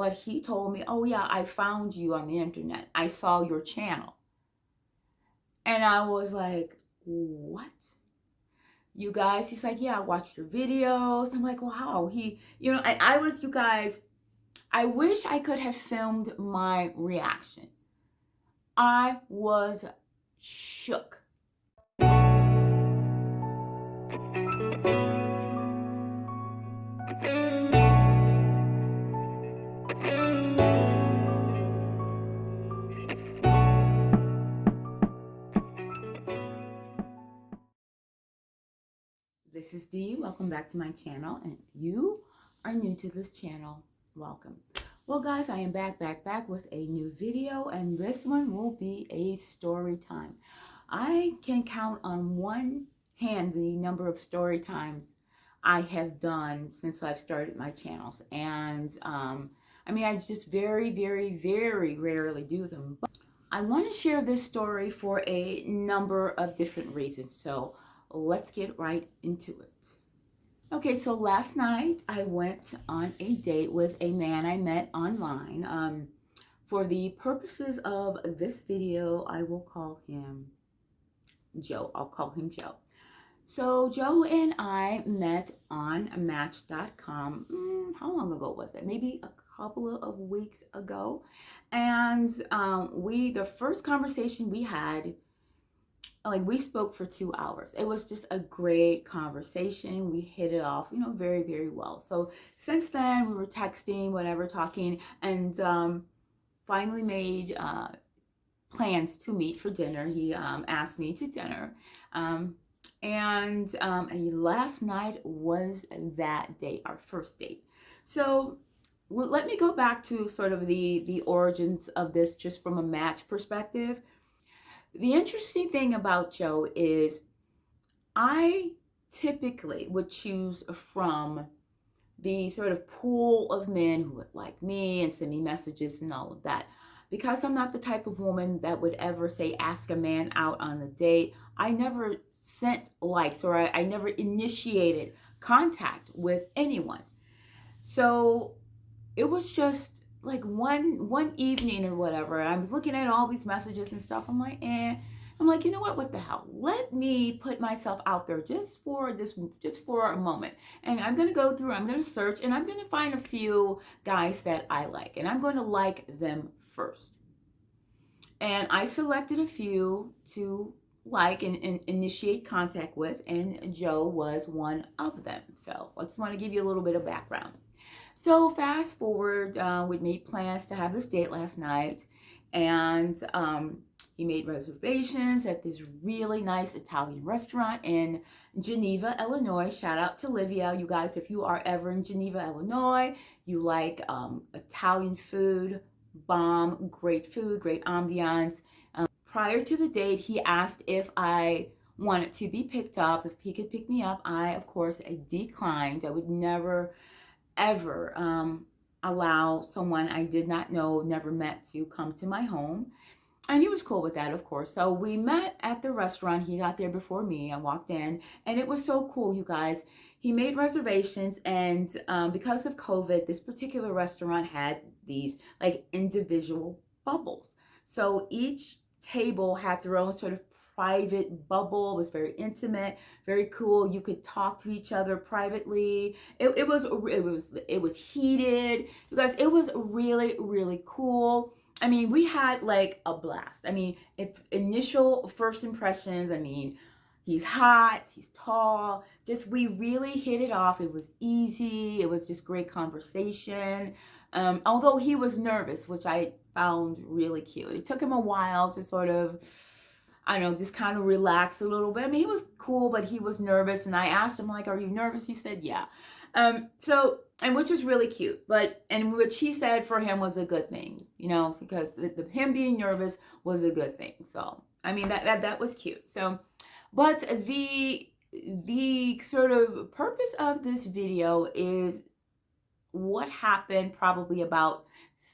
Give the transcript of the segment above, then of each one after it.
but he told me, oh yeah, I found you on the internet. I saw your channel. And I was like, what? You guys, he's like, yeah, I watched your videos. I'm like, wow. I was, you guys, I wish I could have filmed my reaction. I was shook. This is Dee. Welcome back to my channel. And if you are new to this channel, welcome. Well, guys, I am back with a new video, and this one will be a story time. I can count on one hand the number of story times I have done since I've started my channels. And I just very rarely do them. But I want to share this story for a number of different reasons. So let's get right into it. Okay, so last night I went on a date with a man I met online. For the purposes of this video, I will call him Joe. I'll call him Joe. So Joe and I met on Match.com. How long ago was it? Maybe a couple of weeks ago. And the first conversation we had, like, we spoke for 2 hours. It was just a great conversation. We hit it off, very well. So since then we were texting, whatever, talking, and finally made plans to meet for dinner. He asked me to dinner. And last night was that date, our first date. So let me go back to sort of the origins of this, just from a Match perspective. The interesting thing about Joe is I typically would choose from the sort of pool of men who would like me and send me messages and all of that. Because I'm not the type of woman that would ever say, ask a man out on a date, I never sent likes, or I never initiated contact with anyone. So it was just like one evening or whatever, I was looking at all these messages and stuff. I'm like, you know what the hell? Let me put myself out there just for a moment. And I'm going to go through, I'm going to search, and I'm going to find a few guys that I like, and I'm going to like them first. And I selected a few to like and initiate contact with, and Joe was one of them. So I just want to give you a little bit of background. So fast forward, we made plans to have this date last night, and he made reservations at this really nice Italian restaurant in Geneva, Illinois. Shout out to Livia. You guys, if you are ever in Geneva, Illinois, you like Italian food, bomb, great food, great ambiance. Prior to the date, he asked if I wanted to be picked up, if he could pick me up. I, of course, declined. I would never ever allow someone I did not know, never met, to come to my home. And he was cool with that, of course. So we met at the restaurant. He got there before me. I walked in, and it was so cool, you guys. He made reservations, and because of COVID, this particular restaurant had these like individual bubbles. So each table had their own sort of private bubble. It was very intimate, very cool. You could talk to each other privately. It was heated. You guys, it was really cool. I mean, we had like a blast. I mean, initial first impressions, he's hot, he's tall. Just, we really hit it off. It was easy. It was just great conversation. Although he was nervous, which I found really cute. It took him a while to sort of, I don't know, just kind of relax a little bit. I mean, he was cool, but he was nervous. And I asked him, like, are you nervous? He said, yeah. And which was really cute. And which he said for him was a good thing, because him being nervous was a good thing. So, I mean, that was cute. So, but the sort of purpose of this video is what happened probably about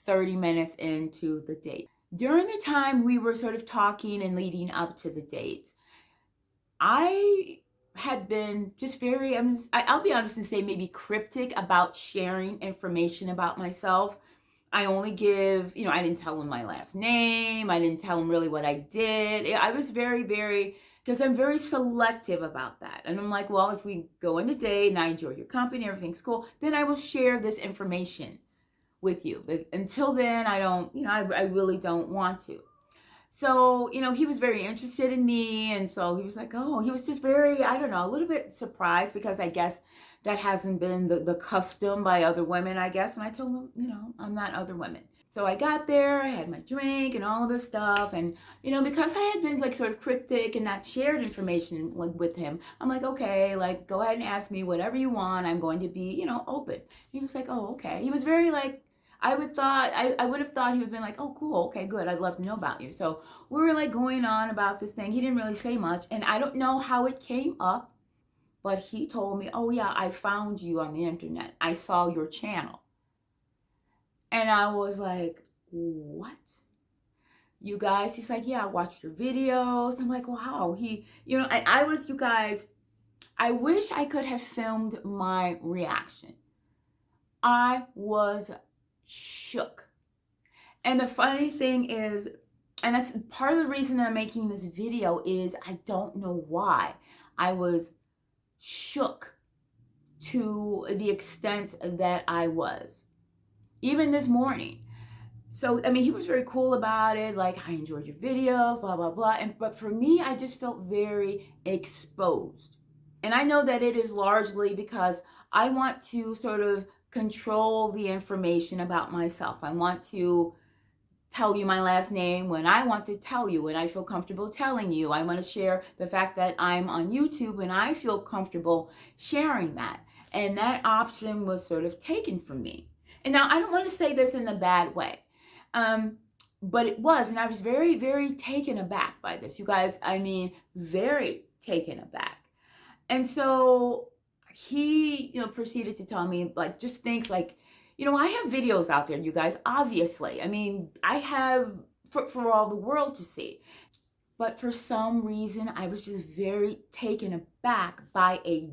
30 minutes into the date. During the time we were sort of talking and leading up to the date, I had been just I'll be honest and say maybe cryptic about sharing information about myself. I only give, I didn't tell him my last name. I didn't tell him really what I did. I was very, very, because I'm very selective about that. And I'm like, well, if we go on a date and I enjoy your company, everything's cool, then I will share this information with you. But until then, I don't, I really don't want to. So, he was very interested in me. And so he was like, oh, he was just very, I don't know, a little bit surprised because I guess that hasn't been the custom by other women, I guess. And I told him, I'm not other women. So I got there, I had my drink and all of this stuff. And, because I had been like sort of cryptic and not shared information like with him, I'm like, okay, like go ahead and ask me whatever you want. I'm going to be, open. He was like, oh, okay. He was very like, I would have thought he would have been like, oh, cool, okay, good, I'd love to know about you. So we were like going on about this thing. He didn't really say much, and I don't know how it came up, but he told me, oh yeah, I found you on the internet. I saw your channel. And I was like, what? You guys? He's like, yeah, I watched your videos. I'm like, wow. I was, you guys, I wish I could have filmed my reaction. I was shook. And the funny thing is, and that's part of the reason I'm making this video, is I don't know why I was shook to the extent that I was. Even this morning. So, he was very cool about it. Like, I enjoyed your videos, blah, blah, blah. But for me, I just felt very exposed. And I know that it is largely because I want to sort of control the information about myself. I want to tell you my last name when I want to tell you, when I feel comfortable telling you. I want to share the fact that I'm on YouTube and I feel comfortable sharing that. And that option was sort of taken from me. And now I don't want to say this in a bad way, but it was. And I was very, very taken aback by this. You guys, very taken aback. And so he, proceeded to tell me, like, just things like, I have videos out there, you guys, obviously. I have for all the world to see. But for some reason, I was just very taken aback by a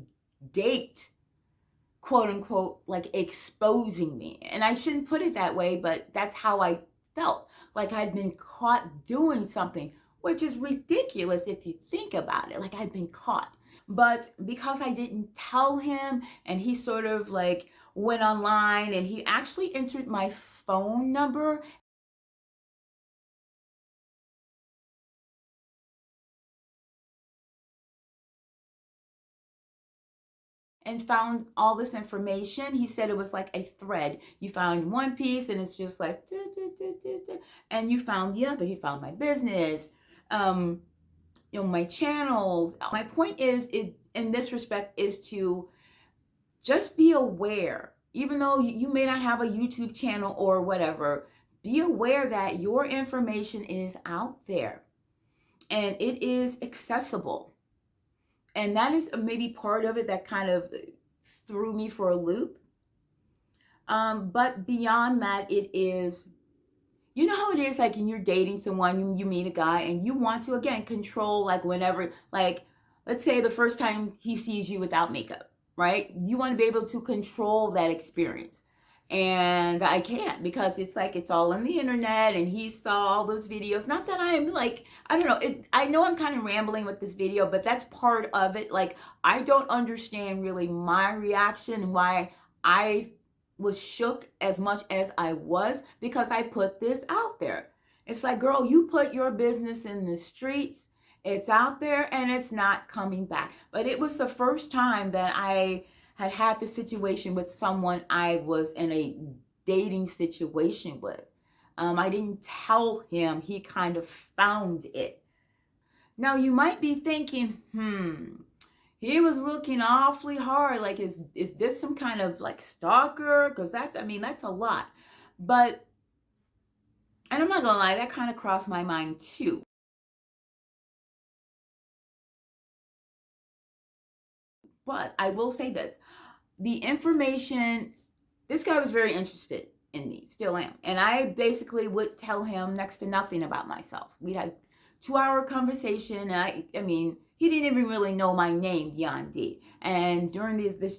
date, quote unquote, like exposing me. And I shouldn't put it that way, but that's how I felt. Like I'd been caught doing something, which is ridiculous if you think about it. Like I'd been caught. But because I didn't tell him, and he sort of like went online and he actually entered my phone number and found all this information. He said it was like a thread. You found one piece and it's just like, and you found the other. He found my business, my channels. My point is, in this respect, is to just be aware. Even though you may not have a YouTube channel or whatever, be aware that your information is out there and it is accessible. And that is maybe part of it that kind of threw me for a loop. But beyond that, it is, you know how it is, like, when you're dating someone, you meet a guy and you want to, again, control, like, whenever, like, let's say the first time he sees you without makeup, right? You want to be able to control that experience. And I can't, because it's like it's all on the internet and he saw all those videos. Not that I'm like, I don't know, I know I'm kind of rambling with this video, but that's part of it. Like, I don't understand really my reaction and why I was shook as much as I was, because I put this out there. It's like, girl, you put your business in the streets, it's out there and it's not coming back. But it was the first time that I had the situation with someone I was in a dating situation with. I didn't tell him, he kind of found it. Now you might be thinking, he was looking awfully hard. Like, is this some kind of like stalker? Because that's a lot. But, and I'm not gonna lie, that kind of crossed my mind too. But I will say this, the information, this guy was very interested in me, still am. And I basically would tell him next to nothing about myself. We had 2-hour conversation. And he didn't even really know my name, Dion D. And during this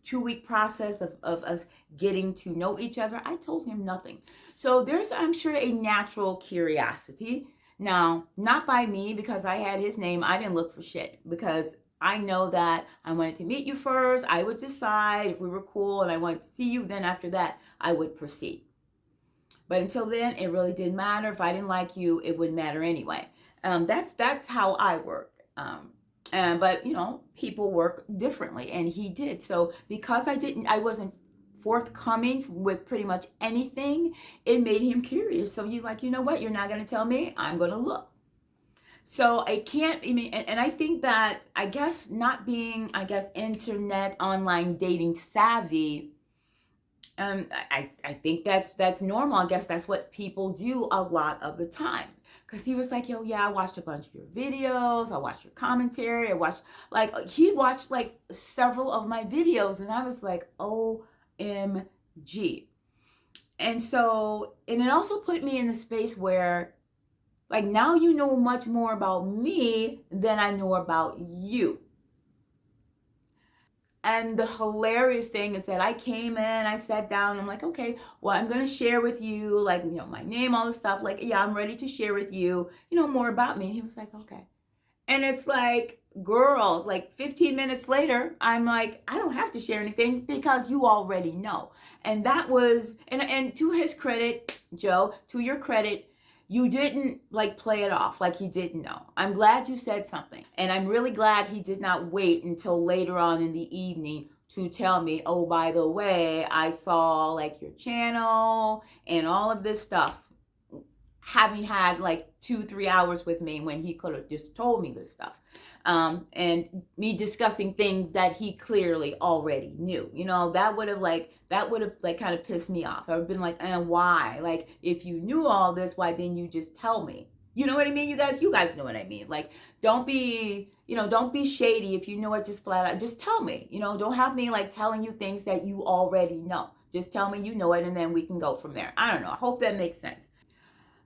2-week process of us getting to know each other, I told him nothing. So there's, I'm sure, a natural curiosity. Now, not by me, because I had his name. I didn't look for shit, because I know that I wanted to meet you first. I would decide if we were cool and I wanted to see you. Then after that, I would proceed. But until then, it really didn't matter. If I didn't like you, it wouldn't matter anyway. That's how I work. But you know, people work differently, and he did. So because I wasn't forthcoming with pretty much anything, it made him curious. So he's like, you know what? You're not going to tell me. I'm going to look. So I can't, I mean, and I think that, I guess, not being, internet online dating savvy, I think that's normal. I guess that's what people do a lot of the time. Because he was like, yo, yeah, I watched a bunch of your videos. I watched your commentary. He watched like several of my videos. And I was like, OMG. And so, and it also put me in the space where, like, now you know much more about me than I know about you. And the hilarious thing is that I came in, I sat down, I'm like, okay, well, I'm going to share with you, like, you know, my name, all this stuff. Like, yeah, I'm ready to share with you, you know, more about me. And he was like, okay. And it's like, girl, like 15 minutes later, I'm like, I don't have to share anything because you already know. And that was, and to his credit, Joe, to your credit, you didn't like play it off like he didn't know. I'm glad you said something. And I'm really glad he did not wait until later on in the evening to tell me, oh, by the way, I saw like your channel and all of this stuff, having had like 2-3 hours with me when he could have just told me this stuff. And me discussing things that he clearly already knew. You know, that would have kind of pissed me off. I would have been like, and why? Like, if you knew all this, why didn't you just tell me? You know what I mean? You guys know what I mean. Like, don't be shady. If you know it, just flat out, just tell me. You know, don't have me like telling you things that you already know. Just tell me you know it, and then we can go from there. I don't know. I hope that makes sense.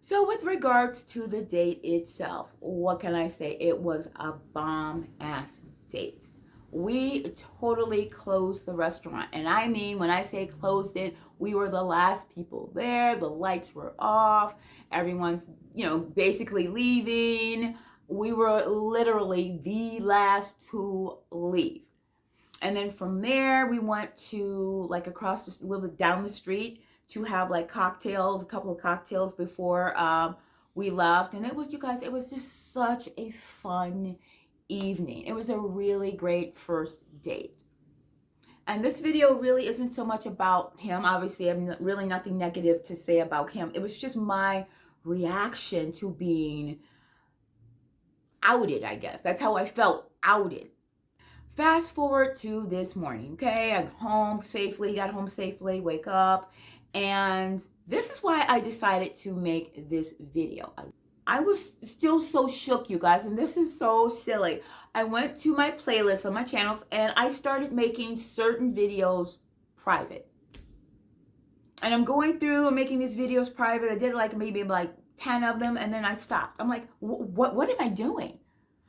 So with regards to the date itself, what can I say? It was a bomb-ass date. We totally closed the restaurant. And I mean, when I say closed it, we were the last people there. The lights were off. Everyone's, you know, basically leaving. We were literally the last to leave. And then from there, we went to like across a little bit down the street to have like cocktails, a couple of cocktails before we left. And it was, you guys, it was just such a fun evening. It was a really great first date. And this video really isn't so much about him. Obviously, I have really nothing negative to say about him. It was just my reaction to being outed, I guess. That's how I felt, outed. Fast forward to this morning, okay? I'm home safely, got home safely, wake up. And this is why I decided to make this video. I was still so shook, you guys, and this is so silly. I went to my playlist on my channels and I started making certain videos private. And I'm going through and making these videos private. I did like maybe like 10 of them, and then I stopped. I'm like, what am I doing?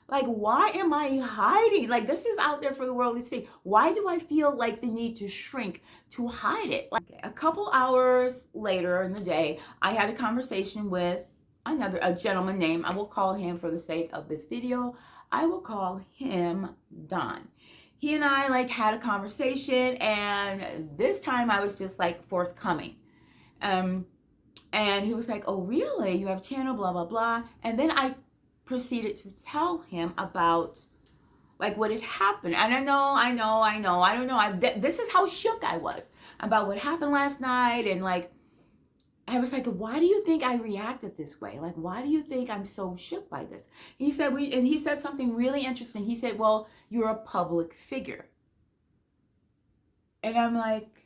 Like, why am I hiding? Like, this is out there for the world to see. Why do I feel like the need to shrink to hide it? Like, a couple hours later in the day, I had a conversation with a gentleman named, I will call him for the sake of this video, I will call him Don. He and I like had a conversation, and this time I was just like forthcoming. And he was like, oh, really? You have a channel, blah, blah, blah. And then I proceeded to tell him about like what had happened. And I don't know. This is how shook I was about what happened last night. And like, I was like, why do you think I reacted this way? Like, why do you think I'm so shook by this? He said something really interesting. He said, well, you're a public figure. And I'm like,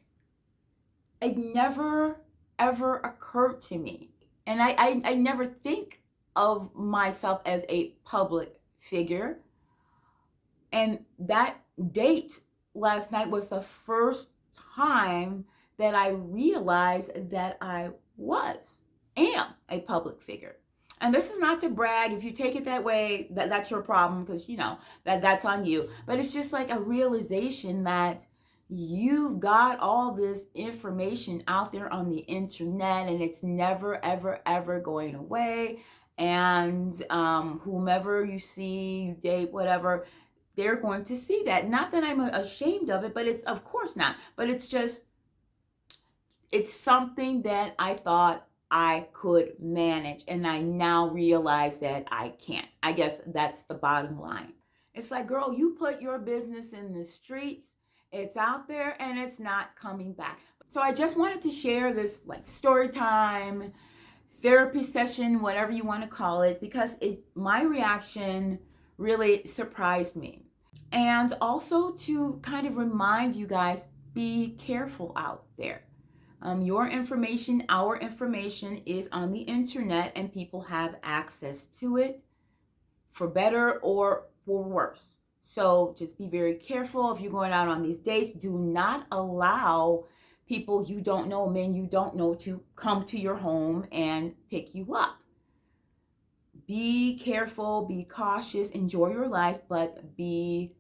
it never, ever occurred to me. And I never think of myself as a public figure. And that date last night was the first time that I realized that I am a public figure. And this is not to brag. If you take it that way, that's your problem, because you know that's on you. But it's just like a realization that, You've got all this information out there on the internet, and it's never, ever, ever going away. And whomever you see, you date, whatever, they're going to see that. Not that I'm ashamed of it, but it's, of course not. But it's just, it's something that I thought I could manage, and I now realize that I can't. I guess that's the bottom line. It's like, girl, you put your business in the streets, it's out there, and it's not coming back. So I just wanted to share this like story time, therapy session, whatever you want to call it, because my reaction really surprised me. And also to kind of remind you guys, be careful out there. Your information, our information is on the internet, and people have access to it for better or for worse. So just be very careful if you're going out on these dates. Do not allow people you don't know, men you don't know, to come to your home and pick you up. Be careful, be cautious, enjoy your life, but be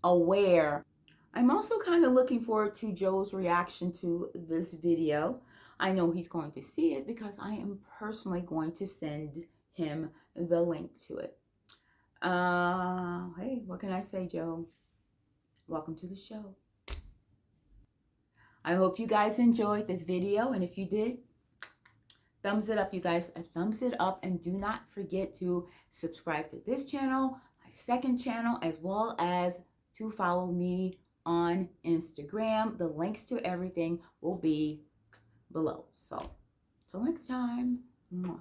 aware. I'm also kind of looking forward to Joe's reaction to this video. I know he's going to see it because I am personally going to send him the link to it. Hey, what can I say, Joe? Welcome to the show. I hope you guys enjoyed this video, and if you did, thumbs it up, you guys. Thumbs it up, and do not forget to subscribe to this channel, my second channel, as well as to follow me on Instagram. The links to everything will be below. So, till next time. Mwah.